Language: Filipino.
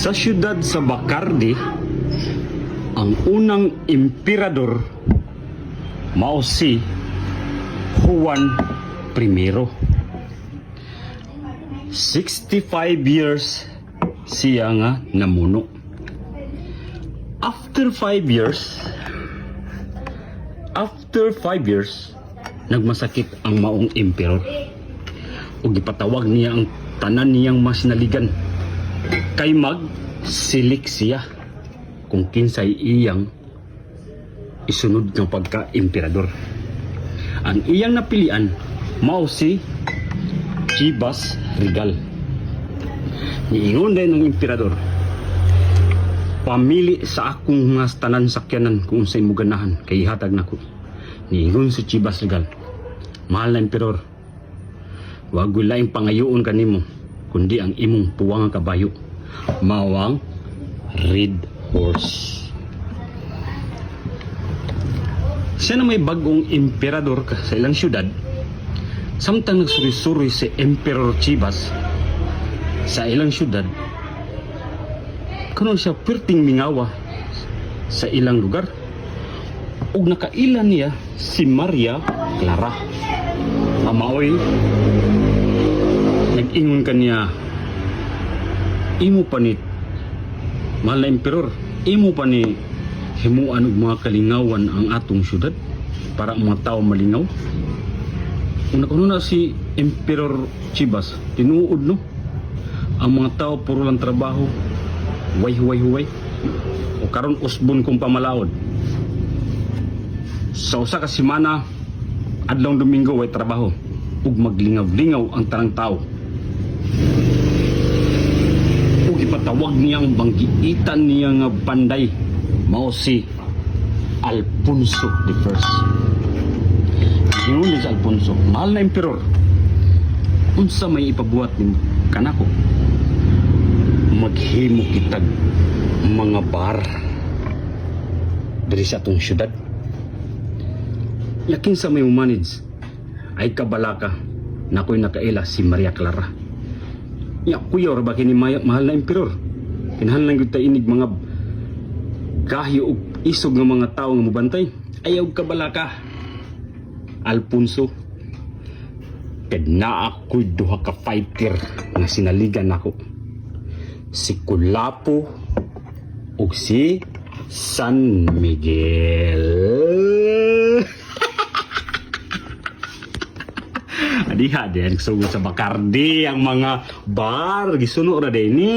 Sa siyudad sa Bacardi, ang unang emperador mao si Juan I. 65 years siya nga namuno. After 5 years, nagmasakit ang maong emperor. Ug gipatawag niya ang tanan niyang mas naligan kay magsilik siya kung kinsay iyang isunod ng pagka-emperador. Ang iyang napilian mao si Chivas Regal. Niingon din ng emperador, pamili sa akong mga tanan sakyanan kung unsay mo ganahan kay ihatag nako. Niingon si Chivas Regal, mahal na emperor, wag laing pangayoon kanimo kundi ang imong puwang nga kabayo, mawang red horse. Siya na may bagong emperador sa ilang syudad. Samtang nagsuri-suri si Emperor Chivas sa ilang syudad, kanon siya perting mingawa sa ilang lugar. Ug nakailan niya si Maria Clara. Amaoy nag-ingon kaniya, imo pa ni mahal na emperor, imo pa ni himuan og mga kalingawan ang atong syudad para ang mga tao malingaw. Kung nakuno na si Emperor Chivas, tinuod no, ang mga tao puro lang trabaho, huway. O karon usbon kong pamalaod. Sa usa ka semana, adlong Domingo way trabaho, ug maglingaw-lingaw ang tanang tao. Ug ipatawag niyang banggiitan niya nga panday mao si Alfonso I. Ingon ni Alfonso, mahal na emperor, unsa may ipabuhat ni kanako? Maghimo kitag mga bar diri sa atong syudad. Laking sa may manage ay kabalaka na ako'y nakaila si Maria Clara. Ya kuya ra ba kini mahal na emperor? Kinahanglan gyud ta inig mga kahyo ug isog nga mga tawo nga mobantay. Ayaw kabalaka Alfonso. Kad na ako'y duha ka fighter nga sinaligan ako, si Kulapo ug si San Miguel. Adiha din sugod sa Bacardi ang mga bar gisuno ra din ni.